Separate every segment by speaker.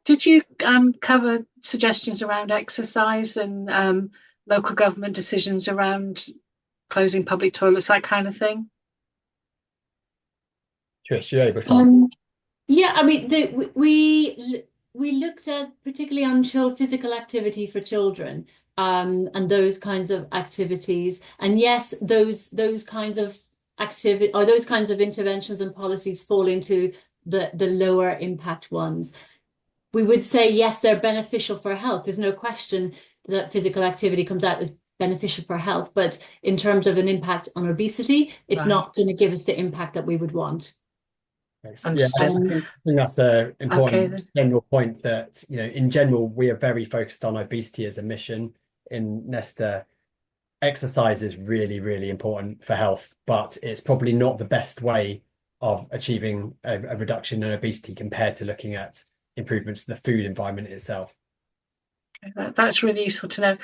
Speaker 1: Did you cover suggestions around exercise and local government decisions around closing public toilets, that kind of thing?
Speaker 2: Trish, you're able to answer.
Speaker 3: Um, yeah, I mean, we looked at particularly on child physical activity for children, and those kinds of activities. And yes, those kinds of activity or those kinds of interventions and policies fall into the lower impact ones. We would say yes, they're beneficial for health. There's no question that physical activity comes out as beneficial for health, but in terms of an impact on obesity, it's
Speaker 1: Right.
Speaker 3: not going to give us the impact that we would want.
Speaker 2: Thanks. Yeah, I
Speaker 1: Understood.
Speaker 2: think that's an
Speaker 1: Okay
Speaker 2: important
Speaker 1: then.
Speaker 2: general point that, in general, we are very focused on obesity as a mission in Nesta. Exercise is really, really important for health, but it's probably not the best way of achieving a reduction in obesity compared to looking at improvements to the food environment itself.
Speaker 1: That's really useful to know.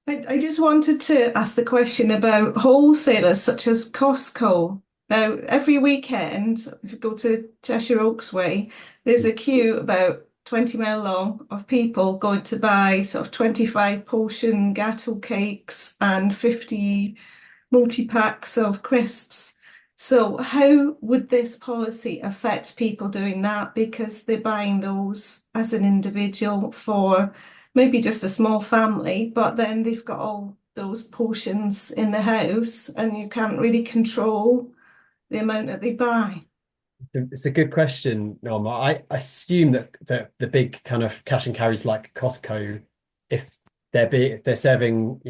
Speaker 4: I just wanted to ask the question about wholesalers such as Costco. Now, every weekend, if you go to Cheshire Oaks Way, there's a queue about 20 mile long of people going to buy sort of 25 portion gateau cakes and 50 multi-packs of crisps. So how would this policy affect people doing that? Because they're buying those as an individual for maybe just a small family, but then they've got all those portions in the house and you can't really control the amount that they buy.
Speaker 2: It's a good question, Norma. I assume that the big kind of cash and carries like Costco, if they're serving,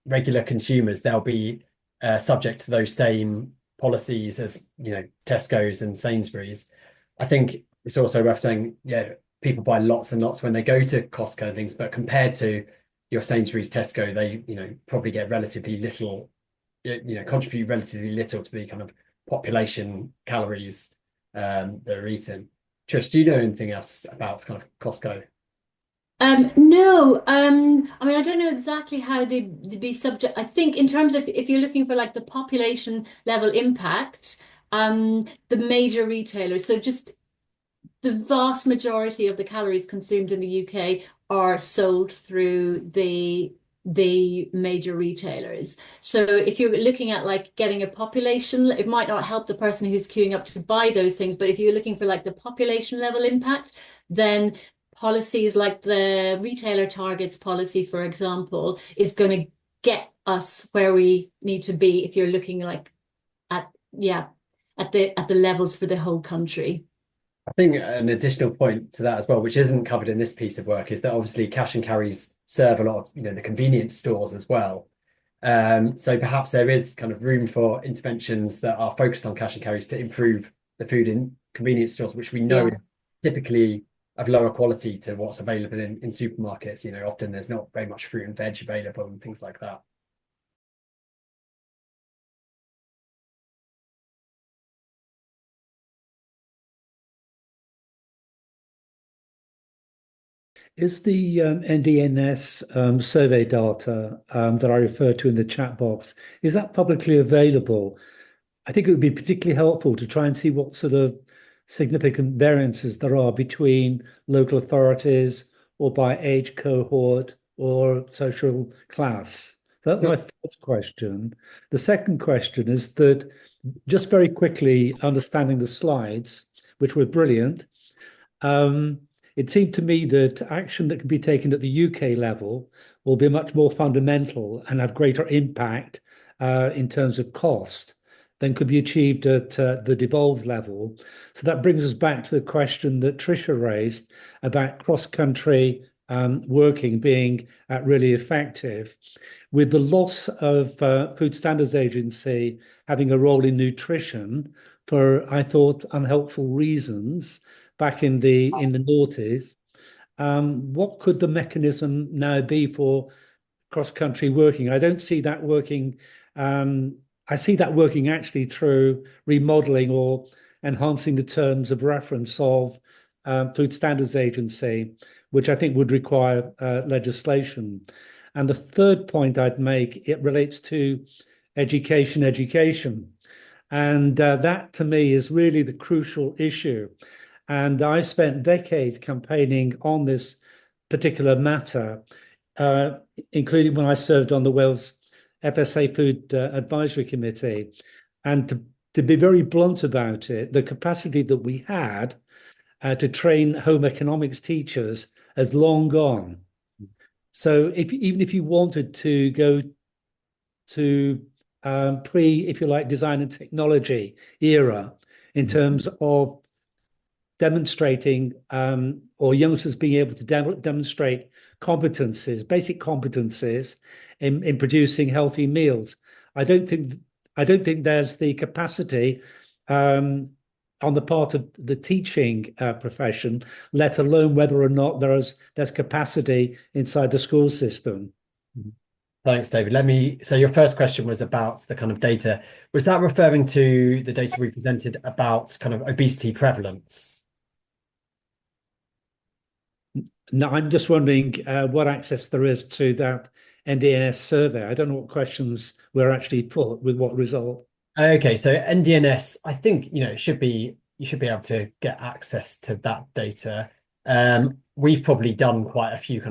Speaker 2: regular consumers, they'll be subject to those same policies as, Tesco's and Sainsbury's. I think it's also worth saying, yeah, people buy lots and lots when they go to Costco and things, but compared to your Sainsbury's, Tesco, they, probably get relatively little, contribute relatively little to the kind of population calories that are eaten. Trish, do you know anything else about kind of Costco?
Speaker 3: No, I mean, I don't know exactly how they'd be subject. I think in terms of if you're looking for like the population level impact, the major retailers, so just the vast majority of the calories consumed in the UK are sold through the major retailers. So if you're looking at like getting a population, it might not help the person who's queuing up to buy those things, but if you're looking for like the population level impact, then policies like the retailer targets policy, for example, is going to get us where we need to be if you're looking like at yeah at the levels for the whole country.
Speaker 2: I think an additional point to that as well, which isn't covered in this piece of work, is that obviously cash and carries serve a lot of, the convenience stores as well. So perhaps there is kind of room for interventions that are focused on cash and carries to improve the food in convenience stores, which we know
Speaker 3: Yeah.
Speaker 2: is typically of lower quality to what's available in supermarkets. Often there's not very much fruit and veg available and things like that.
Speaker 5: Is the NDNS survey data that I referred to in the chat box, is that publicly available? I think it would be particularly helpful to try and see what sort of significant variances there are between local authorities or by age cohort or social class. That's my first question. The second question is that just very quickly understanding the slides, which were brilliant, it seemed to me that action that can be taken at the UK level will be much more fundamental and have greater impact in terms of cost than could be achieved at the devolved level. So that brings us back to the question that Tricia raised about cross-country working being really effective. With the loss of Food Standards Agency having a role in nutrition for, I thought, unhelpful reasons, back in the noughties. What could the mechanism now be for cross-country working? I don't see that working. I see that working actually through remodeling or enhancing the terms of reference of Food Standards Agency, which I think would require legislation. And the third point I'd make, it relates to education. And that to me is really the crucial issue. And I spent decades campaigning on this particular matter, including when I served on the Wales FSA Food Advisory Committee. And to be very blunt about it, the capacity that we had to train home economics teachers has long gone. So even if you wanted to go to if you like, design and technology era in terms of demonstrating or youngsters being able to demonstrate competencies, basic competencies in producing healthy meals, I don't think there's the capacity on the part of the teaching profession, let alone whether or not there's capacity inside the school system.
Speaker 2: Thanks, David. So your first question was about the kind of data. Was that referring to the data we presented about kind of obesity prevalence?
Speaker 5: No, I'm just wondering what access there is to that NDNS survey. I don't know what questions were actually put with what result.
Speaker 2: Okay, so NDNS, I think, you should be able to get access to that data. We've probably done quite a few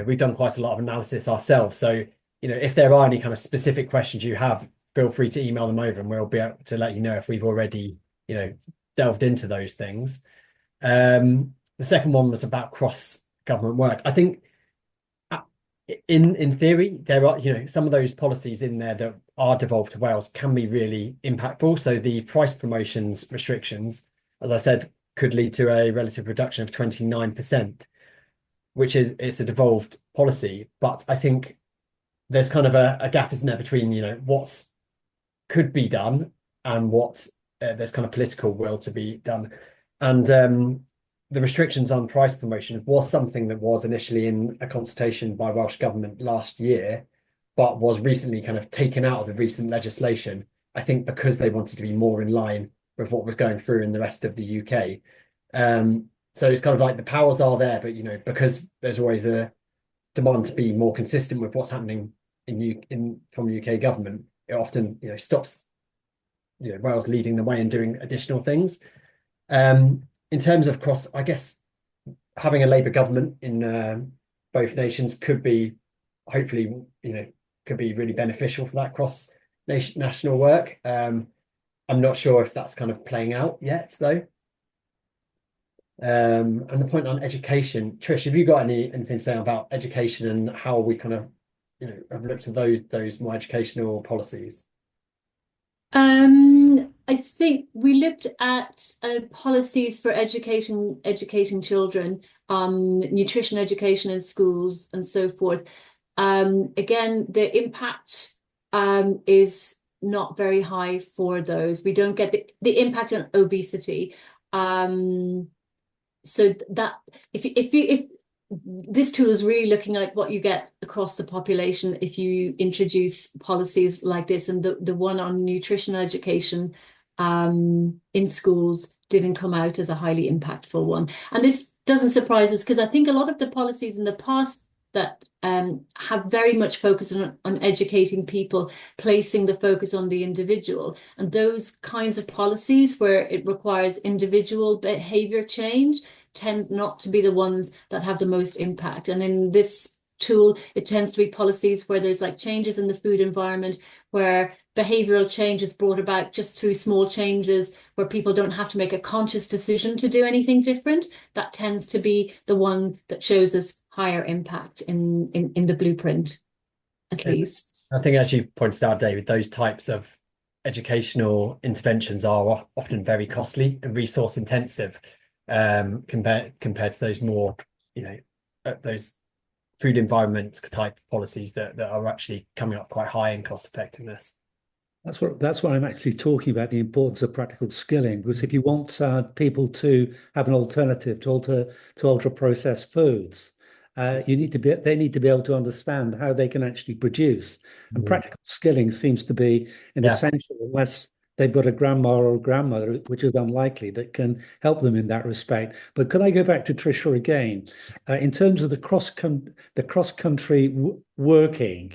Speaker 2: we've done quite a lot of analysis ourselves. So, if there are any kind of specific questions you have, feel free to email them over and we'll be able to let you know if we've already, delved into those things. The second one was about cross-government work. I think in theory, there are, some of those policies in there that are devolved to Wales can be really impactful. So the price promotions restrictions, as I said, could lead to a relative reduction of 29%, which it's a devolved policy. But I think there's kind of a gap, isn't there, between, what's could be done and what there's kind of political will to be done. And the restrictions on price promotion was something that was initially in a consultation by Welsh Government last year, but was recently kind of taken out of the recent legislation, I think because they wanted to be more in line with what was going through in the rest of the UK. So it's kind of like the powers are there, but, because there's always a demand to be more consistent with what's happening from the UK government, it often, stops, Wales leading the way and doing additional things. In terms of I guess having a Labour government in both nations could be, hopefully, could be really beneficial for that national work. I'm not sure if that's kind of playing out yet, though. And the point on education, Trish, have you got anything to say about education and how we kind of, have looked at those more educational policies?
Speaker 3: I think we looked at policies for educating children, nutrition education in schools and so forth. Again, the impact is not very high for those. We don't get the impact on obesity. So that if this tool is really looking at what you get across the population if you introduce policies like this, and the one on nutrition education in schools didn't come out as a highly impactful one. And this doesn't surprise us because I think a lot of the policies in the past that have very much focused on educating people, placing the focus on the individual, and those kinds of policies where it requires individual behavior change tend not to be the ones that have the most impact. And in this tool, it tends to be policies where there's like changes in the food environment, where behavioral change is brought about just through small changes, where people don't have to make a conscious decision to do anything different. That tends to be the one that shows us higher impact in the blueprint, at least.
Speaker 2: I think, as you pointed out, David, those types of educational interventions are often very costly and resource intensive. Compared to those more, those food environment type policies that are actually coming up quite high in cost effectiveness.
Speaker 5: That's what I'm actually talking about, the importance of practical skilling. Because if you want people to have an alternative to ultra processed foods, they need to be able to understand how they can actually produce. And practical skilling seems to be an essential, unless they've got a grandma or a grandmother, which is unlikely, that can help them in that respect. But could I go back to Trisha again? In terms of the cross-country working,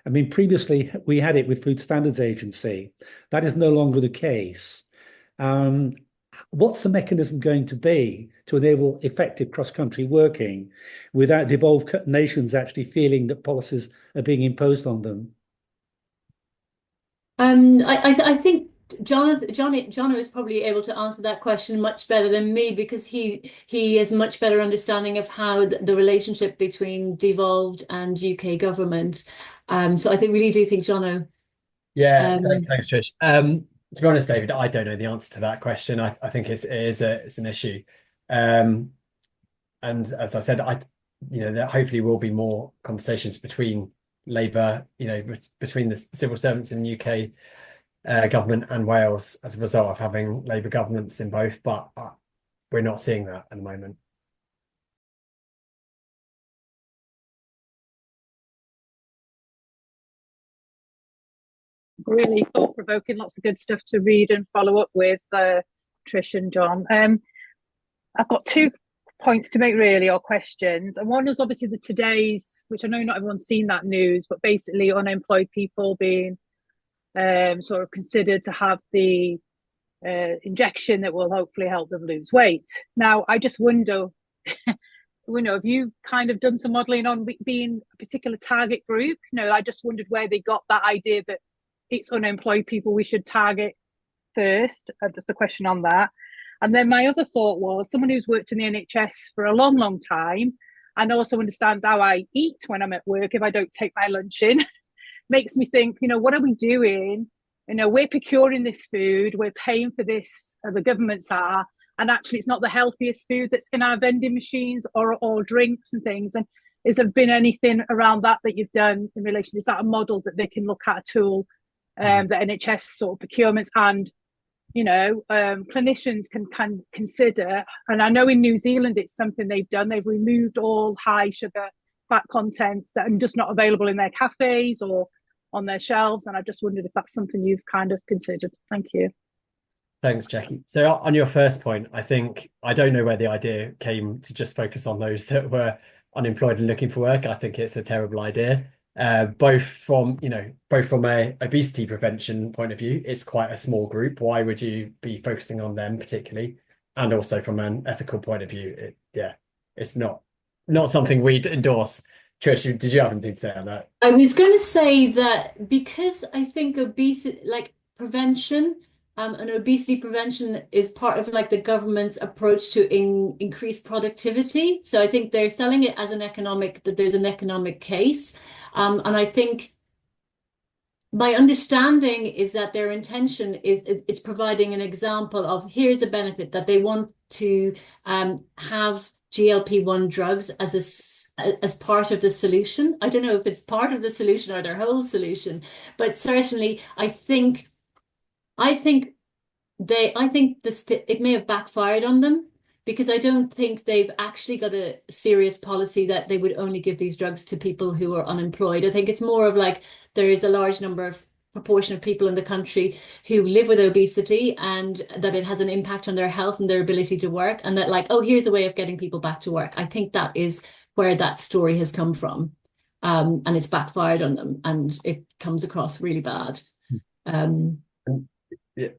Speaker 5: I mean, previously we had it with Food Standards Agency. That is no longer the case. What's the mechanism going to be to enable effective cross-country working without devolved nations actually feeling that policies are being imposed on them?
Speaker 3: I think Jono is probably able to answer that question much better than me because he has much better understanding of how the relationship between devolved and UK government. So I really do think Jono.
Speaker 2: Yeah, thanks, Trish. To be honest, David, I don't know the answer to that question. I think it's an issue. And as I said, there hopefully will be more conversations between Labour, between the civil servants in the UK government and Wales as a result of having Labour governments in both, but we're not seeing that at the moment.
Speaker 6: Really thought-provoking, lots of good stuff to read and follow up with, Trish and John. I've got 2 points to make really, or questions. And one was obviously the today's, which I know not everyone's seen that news, but basically unemployed people being sort of considered to have the injection that will hopefully help them lose weight. Now, I just wonder, have you kind of done some modelling on being a particular target group? I just wondered where they got that idea that it's unemployed people we should target first. Just a question on that. And then my other thought was, someone who's worked in the NHS for a long, long time, and also understand how I eat when I'm at work if I don't take my lunch in, makes me think, what are we doing? We're procuring this food, we're paying for this, the governments are, and actually it's not the healthiest food that's in our vending machines or drinks and things. And has there been anything around that you've done in relation? Is that a model that they can look at, a tool the NHS sort of procurements and clinicians can consider? And I know in New Zealand it's something they've done. They've removed all high sugar fat content that are just not available in their cafes or on their shelves, and I just wondered if that's something you've kind of considered. Thank you.
Speaker 2: Thanks, Jackie. So on your first point, I don't know where the idea came to just focus on those that were unemployed and looking for work. I think it's a terrible idea. Both from a obesity prevention point of view, it's quite a small group. Why would you be focusing on them particularly? And also from an ethical point of view, it's not something we'd endorse. Trish, did you have anything to say on that?
Speaker 3: I was going to say that because I think obesity, like prevention, and obesity prevention is part of like the government's approach to increase productivity. So I think they're selling it as that there's an economic case. And I think my understanding is that their intention is providing an example of here's a benefit that they want to have GLP-1 drugs as part of the solution. I don't know if it's part of the solution or their whole solution, but certainly I think it may have backfired on them, because I don't think they've actually got a serious policy that they would only give these drugs to people who are unemployed. I think it's more of like there is a large proportion of people in the country who live with obesity and that it has an impact on their health and their ability to work, and that like, oh, here's a way of getting people back to work. I think that is where that story has come from. And it's backfired on them and it comes across really bad.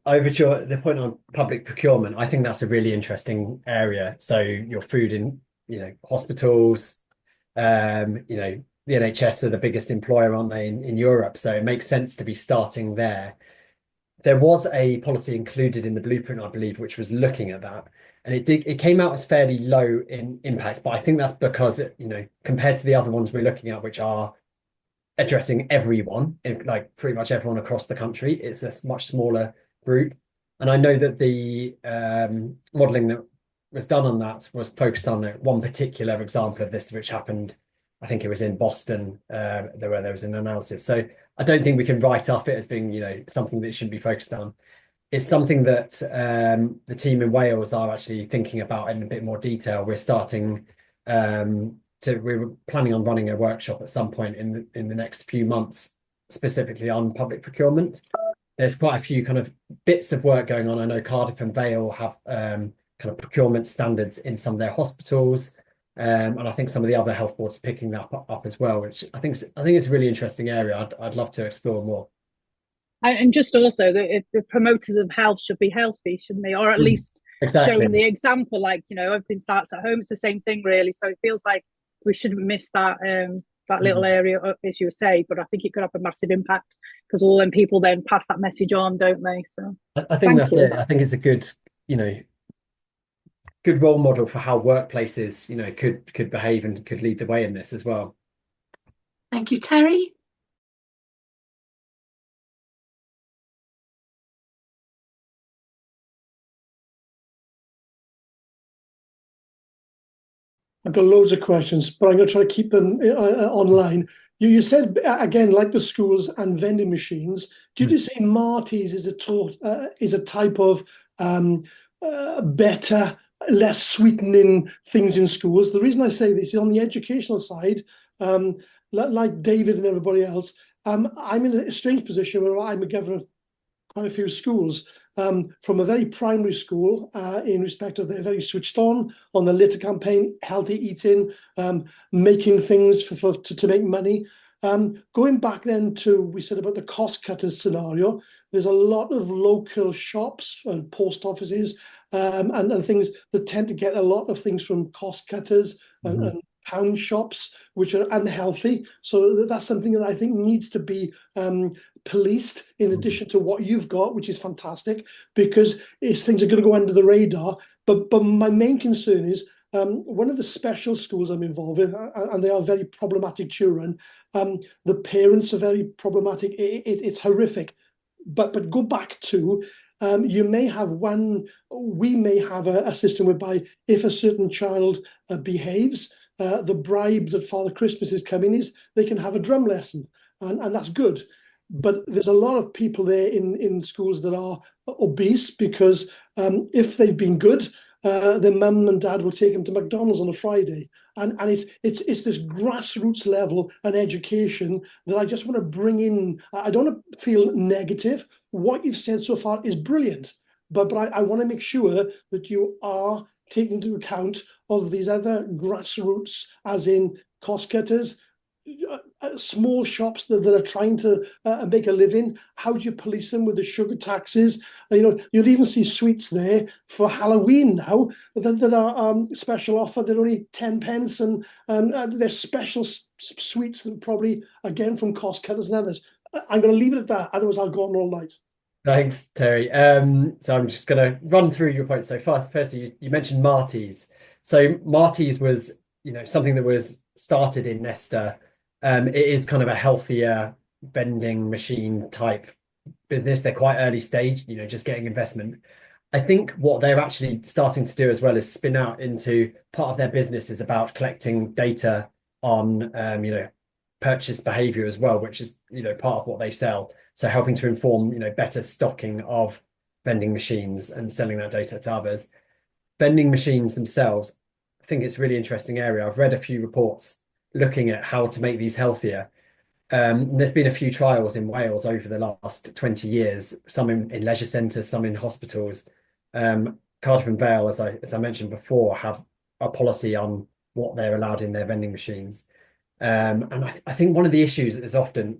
Speaker 2: Over to the point on public procurement, I think that's a really interesting area. So your food in, hospitals, the NHS are the biggest employer, aren't they, in Europe? So it makes sense to be starting there. There was a policy included in the blueprint, I believe, which was looking at that. And it came out as fairly low in impact, but I think that's because, compared to the other ones we're looking at, which are addressing everyone, like pretty much everyone across the country, it's a much smaller group. And I know that the modelling that was done on that was focused on one particular example of this, which happened, I think it was in Boston, where there was an analysis. So I don't think we can write up it as being, something that shouldn't be focused on. It's something that the team in Wales are actually thinking about in a bit more detail. We're starting we were planning on running a workshop at some point in the next few months, specifically on public procurement. There's quite a few kind of bits of work going on. I know Cardiff and Vale have kind of procurement standards in some of their hospitals. And I think some of the other health boards are picking that up as well, which I think it's a really interesting area. I'd love to explore more.
Speaker 6: And just also that the promoters of health should be healthy, shouldn't they? Or at least showing the example, like, everything starts at home. It's the same thing, really. So it feels like we shouldn't miss that little area, as you say. But I think it could have a massive impact because all them people then pass that message on, don't they? So
Speaker 2: I think that's it. I think it's a good, good role model for how workplaces, could behave and could lead the way in this as well.
Speaker 1: Thank you, Terry.
Speaker 7: I've got loads of questions, but I'm going to try to keep them online. You said, again, like the schools and vending machines, did you say Marty's is a type of better, less sweetening things in schools? The reason I say this is on the educational side, like David and everybody else, I'm in a strange position where I'm a governor of quite a few schools, from a very primary school in respect of they're very switched on the litter campaign, healthy eating, making things to make money. Going back then to, we said about the cost cutters scenario, there's a lot of local shops and post offices and things that tend to get a lot of things from cost cutters and pound shops, which are unhealthy. So that's something that I think needs to be policed in addition to what you've got, which is fantastic, because things are going to go under the radar. But my main concern is one of the special schools I'm involved with, and they are very problematic children. The parents are very problematic. It's horrific. But go back to, we may have a system whereby if a certain child behaves, the bribe that Father Christmas is coming is they can have a drum lesson, and that's good. But there's a lot of people there in schools that are obese because if they've been good, their mum and dad will take them to McDonald's on a Friday, and it's this grassroots level and education that I just want to bring in. I don't want to feel negative. What you've said so far is brilliant, but I want to make sure that you are taking into account of these other grassroots, as in cost cutters, small shops that are trying to make a living. How do you police them with the sugar taxes? You'll even see sweets there for Halloween now that are special offer. They're only 10 pence, and they're special sweets that probably, again, from cost cutters and others. I'm going to leave it at that, otherwise I'll go on all night.
Speaker 2: Thanks, Terry. So I'm just going to run through your points. So firstly, you mentioned Marty's. So Marty's was, something that was started in Nesta. It is kind of a healthier vending machine type business. They're quite early stage, just getting investment. I think what they're actually starting to do as well is spin out into part of their business is about collecting data on, purchase behavior as well, which is, part of what they sell. So helping to inform, better stocking of vending machines and selling that data to others. Vending machines themselves, I think it's a really interesting area. I've read a few reports looking at how to make these healthier. There's been a few trials in Wales over the last 20 years, some in leisure centres, some in hospitals. Cardiff and Vale, as I mentioned before, have a policy on what they're allowed in their vending machines. And I think one of the issues is often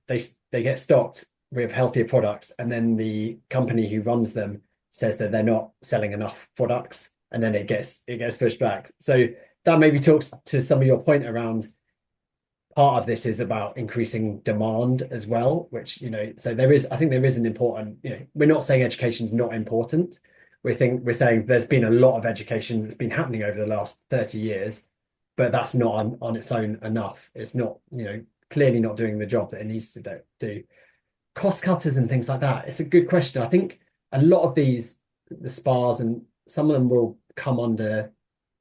Speaker 2: they get stocked with healthier products, and then the company who runs them says that they're not selling enough products, and then it gets pushed back. So that maybe talks to some of your point around part of this is about increasing demand as well, which, so I think there is an important, we're not saying education is not important. We're saying there's been a lot of education that's been happening over the last 30 years, but that's not on its own enough. It's not, clearly not doing the job that it needs to do. Cost cutters and things like that, it's a good question. I think a lot of the spas, and some of them will come under,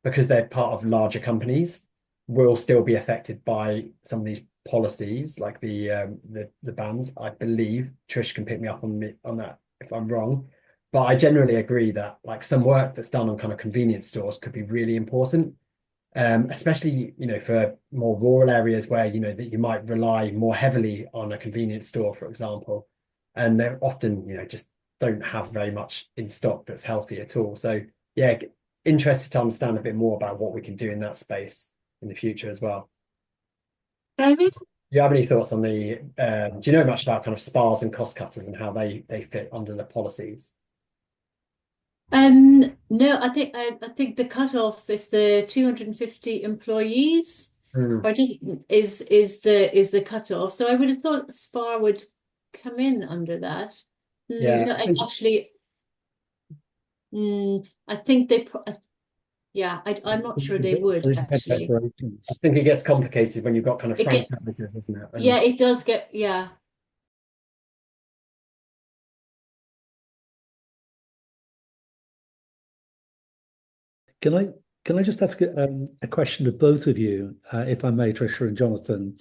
Speaker 2: because they're part of larger companies, will still be affected by some of these policies, like the bans. I believe Trish can pick me up on that if I'm wrong, but I generally agree that like some work that's done on kind of convenience stores could be really important, especially for more rural areas where that you might rely more heavily on a convenience store, for example, and they're often just don't have very much in stock that's healthy at all. So yeah, interested to understand a bit more about what we can do in that space in the future as well.
Speaker 1: David?
Speaker 2: Do you have any thoughts on the, do you know much about kind of spas and cost cutters and how they fit under the policies?
Speaker 3: No, I think the cutoff is the 250 employees, or just is the cutoff. So I would have thought SPA would come in under that.
Speaker 2: Yeah,
Speaker 3: No, actually, I think I'm not sure they would actually.
Speaker 2: I think it gets complicated when you've got kind of
Speaker 3: It get-
Speaker 2: franchises, isn't it? And
Speaker 3: Yeah, it does get, yeah.
Speaker 5: Can I just ask a question of both of you, if I may, Tricia and Jonathan?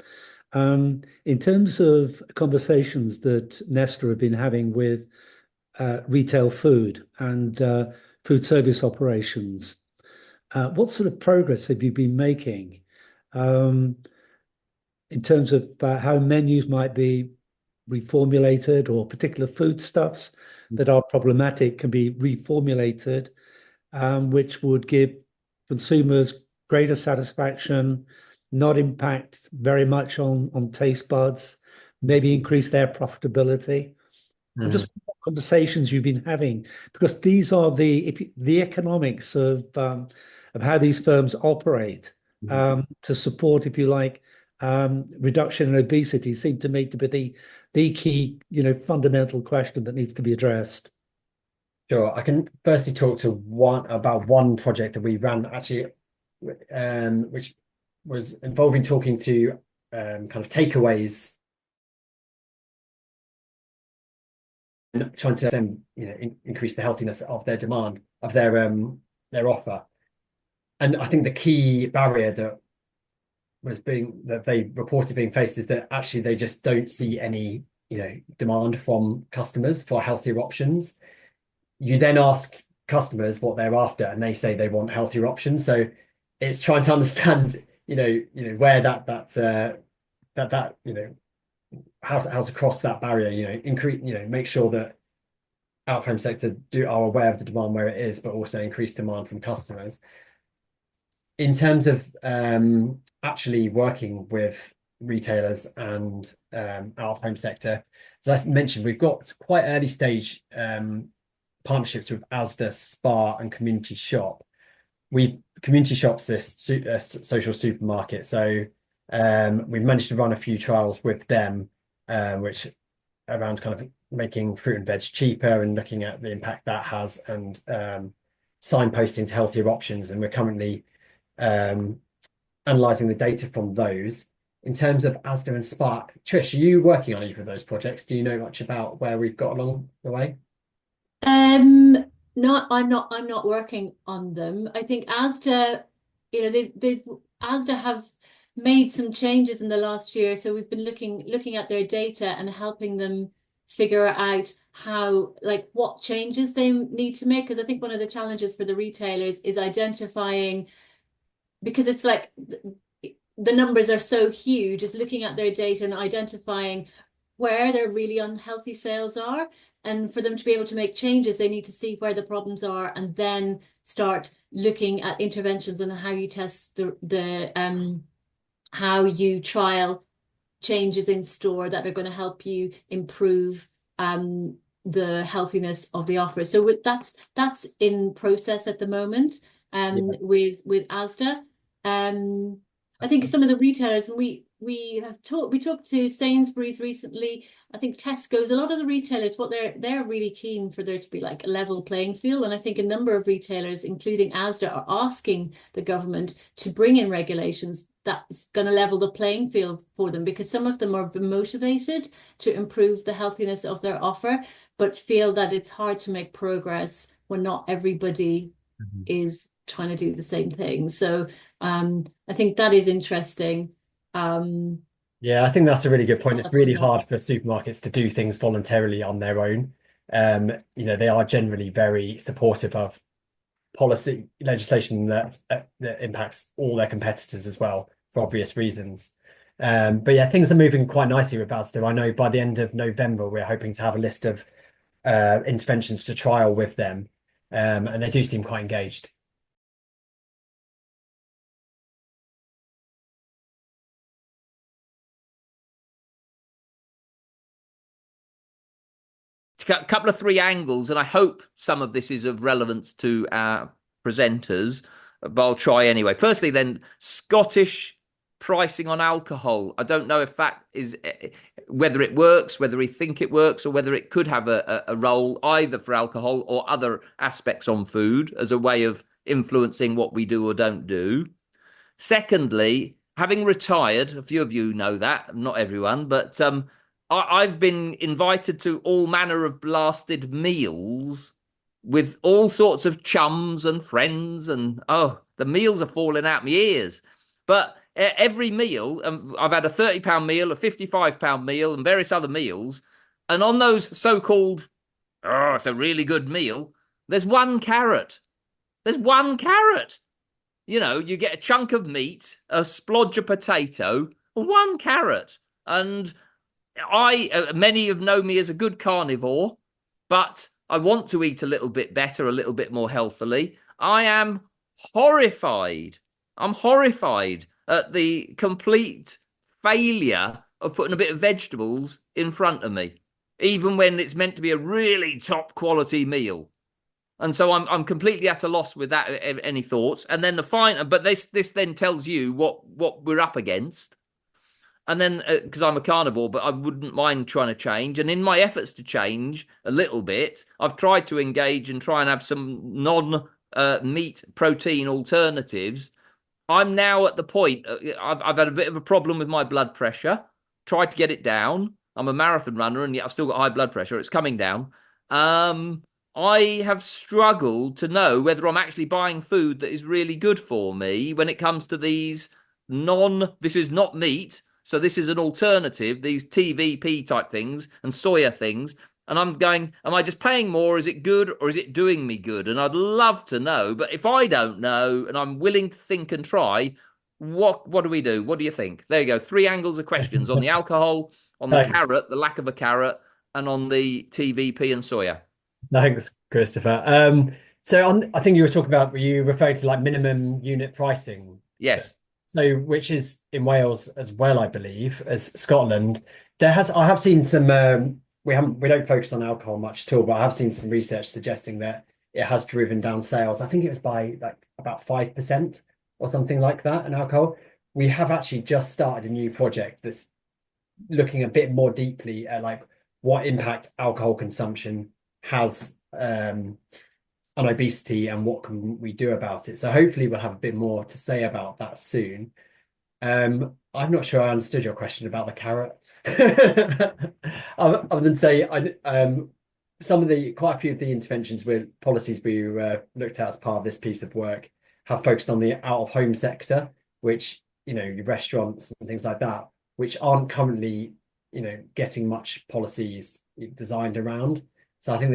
Speaker 5: In terms of conversations that Nesta have been having with retail food and food service operations, what sort of progress have you been making in terms of how menus might be reformulated, or particular foodstuffs that are problematic can be reformulated, which would give consumers greater satisfaction, not impact very much on taste buds, maybe increase their profitability? I'm just what conversations you've been having, because these are the economics of how these firms operate to support, if you like, reduction in obesity seem to me to be the key, fundamental question that needs to be addressed.
Speaker 2: Sure, I can firstly talk to one project that we ran actually, which was involving talking to kind of takeaways, and trying to then increase the healthiness of their demand of their offer. And I think the key barrier that they reported being faced is that actually they just don't see any demand from customers for healthier options. You then ask customers what they're after, and they say they want healthier options. So it's trying to understand, where how to cross that barrier. Increase, make sure that out-of-home sector are aware of the demand where it is, but also increase demand from customers. In terms of actually working with retailers and out-of-home sector, as I mentioned, we've got quite early stage partnerships with Asda, Spar, and Community Shop. Community Shop's this social supermarket, so we've managed to run a few trials with them, which around kind of making fruit and veg cheaper and looking at the impact that has, and signposting to healthier options. And we're currently analysing the data from those. In terms of Asda and Spar, Trish, are you working on either of those projects? Do you know much about where we've got along the way?
Speaker 3: No, I'm not working on them. I think Asda, Asda have made some changes in the last year, so we've been looking at their data and helping them figure out what changes they need to make. Because I think one of the challenges for the retailers is identifying, because it's like the numbers are so huge, is looking at their data and identifying where their really unhealthy sales are. And for them to be able to make changes, they need to see where the problems are and then start looking at interventions and how you test how you trial changes in store that are going to help you improve the healthiness of the offer. So that's in process at the moment with Asda. I think some of the retailers, and we talked to Sainsbury's recently. I think Tesco's, a lot of the retailers, what they're really keen for there to be like a level playing field. And I think a number of retailers, including Asda, are asking the government to bring in regulations that's going to level the playing field for them, because some of them are motivated to improve the healthiness of their offer, but feel that it's hard to make progress when not everybody is trying to do the same thing. So I think that is interesting.
Speaker 2: Yeah, I think that's a really good point. It's really hard for supermarkets to do things voluntarily on their own. They are generally very supportive of policy legislation that impacts all their competitors as well, for obvious reasons. But yeah, things are moving quite nicely with Asda. I know by the end of November, we're hoping to have a list of interventions to trial with them. And they do seem quite engaged.
Speaker 8: couple of three angles, and I hope some of this is of relevance to our presenters, but I'll try anyway. Firstly, then, Scottish pricing on alcohol. I don't know if that is whether it works, whether we think it works, or whether it could have a role either for alcohol or other aspects on food as a way of influencing what we do or don't do. Secondly, having retired, a few of you know that, not everyone, but I've been invited to all manner of blasted meals with all sorts of chums and friends, and the meals are falling out my ears. But every meal, I've had a £30 meal, a £55 meal, and various other meals, and on those so-called, it's a really good meal, there's one carrot. There's one carrot. You know, you get a chunk of meat, a splodge of potato, one carrot. And many have known me as a good carnivore, but I want to eat a little bit better, a little bit more healthily. I am horrified. I'm horrified at the complete failure of putting a bit of vegetables in front of me, even when it's meant to be a really top quality meal. And so I'm completely at a loss with that. Any thoughts? And then but this then tells you what we're up against. And then, because I'm a carnivore, but I wouldn't mind trying to change. And in my efforts to change a little bit, I've tried to engage and try and have some non-meat protein alternatives. I'm now at the point, I've had a bit of a problem with my blood pressure, tried to get it down. I'm a marathon runner, and yet I've still got high blood pressure. It's coming down. I have struggled to know whether I'm actually buying food that is really good for me when it comes to these this is not meat, so this is an alternative, these TVP type things and soya things. And I'm going, am I just paying more? Is it good, or is it doing me good? And I'd love to know, but if I don't know and I'm willing to think and try, what do we do? What do you think? There you go. 3 angles of questions on the alcohol, on the carrot, the lack of a carrot, and on the TVP and soya.
Speaker 2: Thanks, Christopher. I think you were you referring to like minimum unit pricing?
Speaker 8: Yes.
Speaker 2: So, which is in Wales as well, I believe, as Scotland. I have seen some, we don't focus on alcohol much at all, but I have seen some research suggesting that it has driven down sales. I think it was by like about 5% or something like that in alcohol. We have actually just started a new project that's looking a bit more deeply at like what impact alcohol consumption has on obesity and what can we do about it. So hopefully we'll have a bit more to say about that soon. I'm not sure I understood your question about the carrot. Other than say, quite a few of the interventions with policies we looked at as part of this piece of work have focused on the out-of-home sector, which, restaurants and things like that, which aren't currently, getting much policies designed around. So I think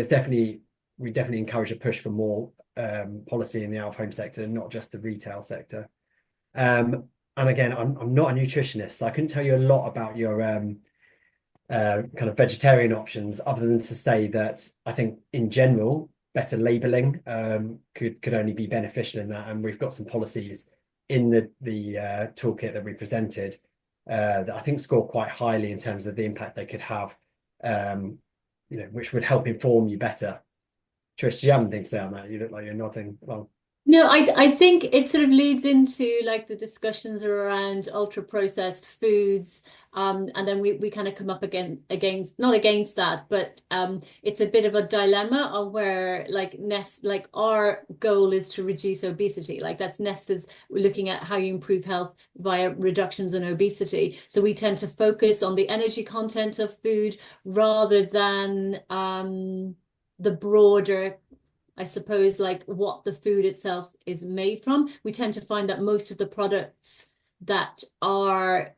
Speaker 2: we definitely encourage a push for more policy in the out-of-home sector, not just the retail sector. And again, I'm not a nutritionist, so I couldn't tell you a lot about your kind of vegetarian options, other than to say that I think in general, better labelling could only be beneficial in that. And we've got some policies in the toolkit that we presented that I think score quite highly in terms of the impact they could have, which would help inform you better. Trish, do you have anything to say on that? You look like you're nodding along.
Speaker 3: No, I think it sort of leads into like the discussions around ultra processed foods, and then we kind of come up against not against that, but it's a bit of a dilemma of where like our goal is to reduce obesity. Like that's Nesta's looking at how you improve health via reductions in obesity. So we tend to focus on the energy content of food rather than the broader, I suppose, like what the food itself is made from. We tend to find that most of the products that are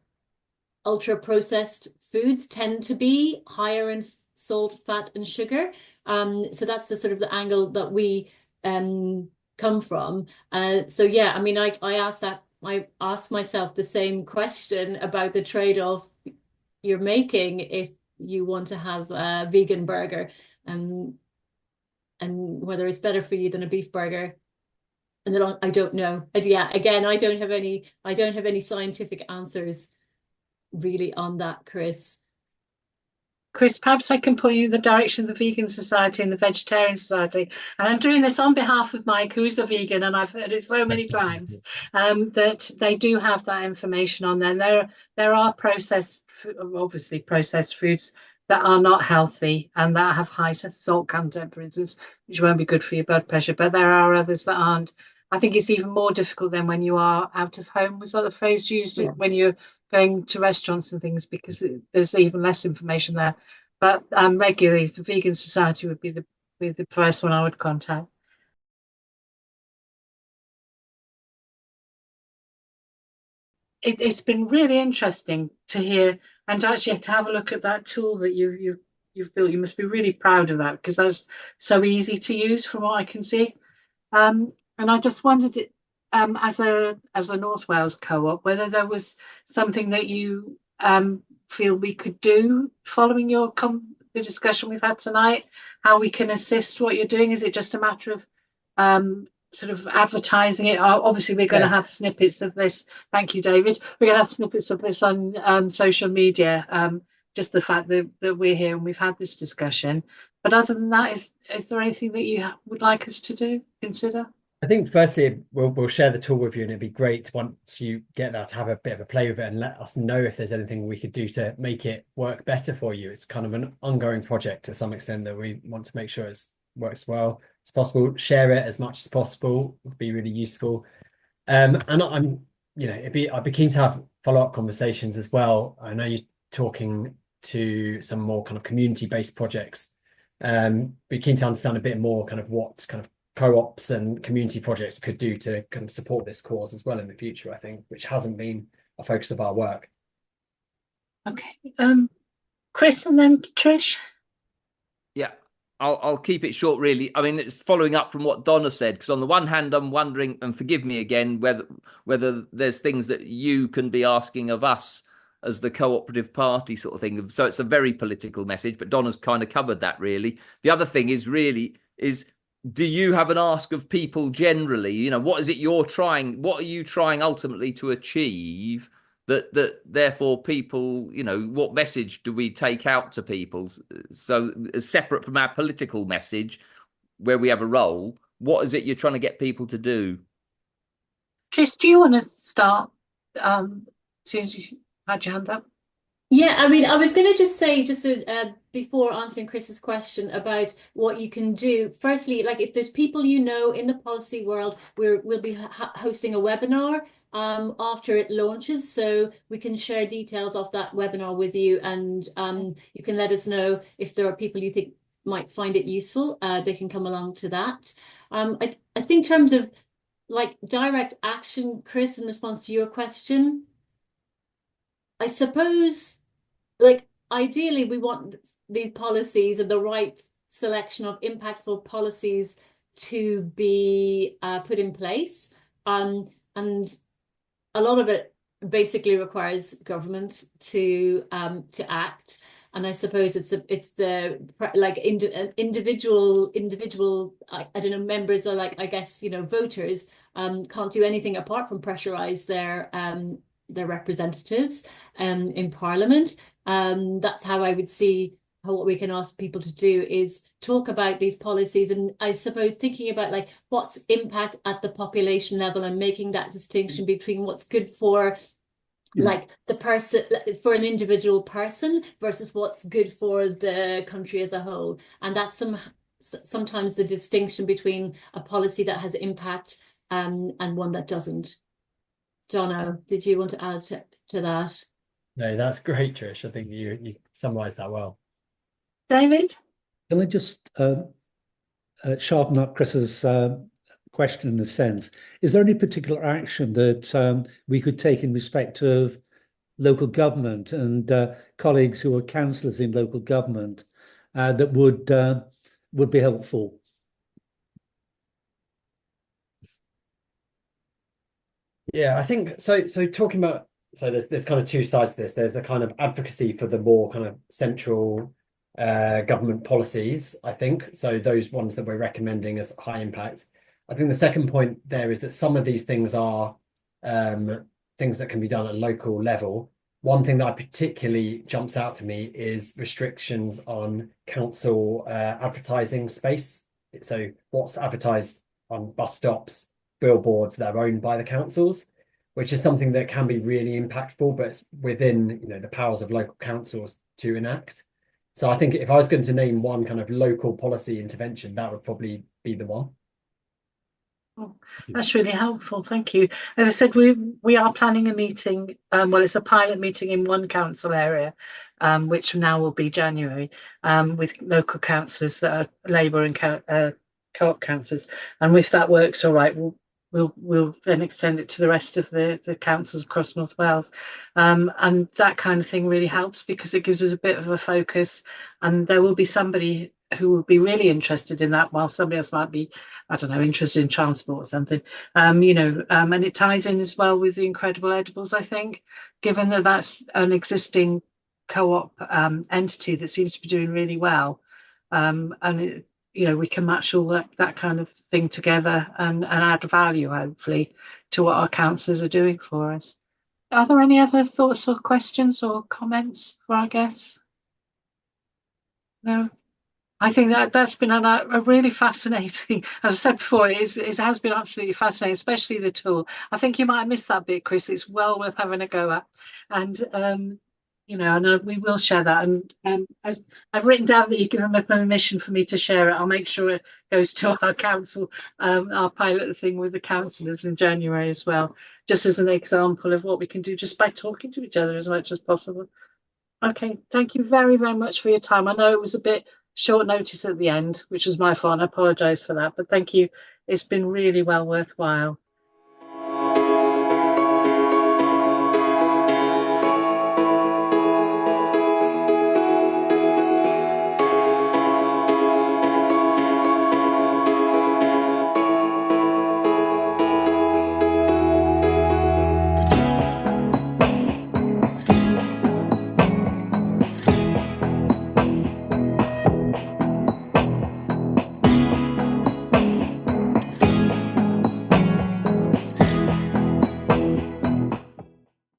Speaker 3: ultra processed foods tend to be higher in salt, fat, and sugar. So that's the sort of the angle that we come from. So yeah, I mean, I asked myself the same question about the trade-off you're making if you want to have a vegan burger, and whether it's better for you than a beef burger. And then I don't know. And yeah, again, I don't have any scientific answers really on that, Chris.
Speaker 1: Chris, perhaps I can point you in the direction of the Vegan Society and the Vegetarian Society. And I'm doing this on behalf of Mike, who's a vegan, and I've heard it so many times, that they do have that information on there. There are obviously processed foods that are not healthy and that have high salt content, for instance, which won't be good for your blood pressure, but there are others that aren't. I think it's even more difficult than when you are out of home, was that the phrase used, when you're going to restaurants and things, because there's even less information there. But regularly, the Vegan Society would be the first one I would contact. It's been really interesting to hear and to actually to have a look at that tool that you've built. You must be really proud of that, because that's so easy to use from what I can see. And I just wondered, as a North Wales co-op, whether there was something that you feel we could do following the discussion we've had tonight, how we can assist what you're doing. Is it just a matter of sort of advertising it? Obviously, we're going to have snippets of this. Thank you, David. We're going to have snippets of this on social media. Just the fact that we're here and we've had this discussion. But other than that, is there anything that you would like us to consider?
Speaker 2: I think firstly, we'll share the tool with you, and it'd be great once you get that to have a bit of a play with it and let us know if there's anything we could do to make it work better for you. It's kind of an ongoing project to some extent that we want to make sure it works well as possible. Share it as much as possible would be really useful. And I'm, I'd be keen to have follow-up conversations as well. I know you're talking to some more kind of community-based projects. Be keen to understand a bit more kind of what kind of co-ops and community projects could do to kind of support this cause as well in the future, I think, which hasn't been a focus of our work.
Speaker 1: Okay. Chris and then Trish.
Speaker 8: Yeah, I'll keep it short, really. I mean, it's following up from what Donna said, because on the one hand, I'm wondering, and forgive me again, whether there's things that you can be asking of us as the cooperative party sort of thing. So it's a very political message, but Donna's kind of covered that, really. The other thing is do you have an ask of people generally? What is it you're trying? What are you trying ultimately to achieve? That therefore people, what message do we take out to people? So separate from our political message, where we have a role, what is it you're trying to get people to do?
Speaker 1: Trish, do you want to start? As soon as you had your hand up.
Speaker 3: Yeah, I mean, I was going to just say, before answering Chris's question about what you can do, firstly, like if there's people in the policy world, we'll be hosting a webinar after it launches, so we can share details of that webinar with you, and you can let us know if there are people you think might find it useful. They can come along to that. I think in terms of like direct action, Chris, in response to your question, I suppose, like, ideally, we want these policies and the right selection of impactful policies to be put in place. And a lot of it basically requires government to act. And I suppose it's the like individual I don't know, members, or like, I guess, voters can't do anything apart from pressurize their representatives in Parliament. That's how I would see what we can ask people to do is talk about these policies, and I suppose thinking about like what's impact at the population level and making that distinction between what's good for like the person, for an individual person, versus what's good for the country as a whole. And that's sometimes the distinction between a policy that has impact and one that doesn't. Jono, did you want to add to that?
Speaker 2: No, that's great, Trish. I think you summarised that well.
Speaker 1: David?
Speaker 5: Can I just sharpen up Chris's question in a sense? Is there any particular action that we could take in respect of local government and colleagues who are councillors in local government that would be helpful?
Speaker 2: Yeah, I think so. Talking about, there's kind of two sides to this. There's the kind of advocacy for the more kind of central government policies, I think. So those ones that we're recommending as high impact. I think the second point there is that some of these things are things that can be done at local level, one thing that particularly jumps out to me is restrictions on council advertising space. So what's advertised on bus stops, billboards that are owned by the councils, which is something that can be really impactful, but it's within, you know, the powers of local councils to enact. So I think if I was going to name one kind of local policy intervention, that would probably be the one.
Speaker 1: Oh, that's really helpful. Thank you. As I said, we are planning a meeting. Well, it's a pilot meeting in one council area, which now will be January, with local councillors that are Labour and co-op councillors. And if that works all right, we'll then extend it to the rest of the councils across North Wales. And that kind of thing really helps because it gives us a bit of a focus, and there will be somebody who will be really interested in that, while somebody else might be, I don't know, interested in transport or something. And it ties in as well with the Incredible Edibles, I think, given that that's an existing co-op entity that seems to be doing really well. We can match all that kind of thing together and add value, hopefully, to what our councillors are doing for us. Are there any other thoughts or questions or comments for our guests? No? I think that's been a really fascinating, as I said before, it has been absolutely fascinating, especially the tool. I think you might have missed that bit, Chris. It's well worth having a go at. And, we will share that. And I've written down that you've given me permission for me to share it. I'll make sure it goes to our council, our pilot thing with the councillors in January as well, just as an example of what we can do just by talking to each other as much as possible. Okay, thank you very, very much for your time. I know it was a bit short notice at the end, which was my fault. I apologise for that, but thank you. It's been really well worthwhile.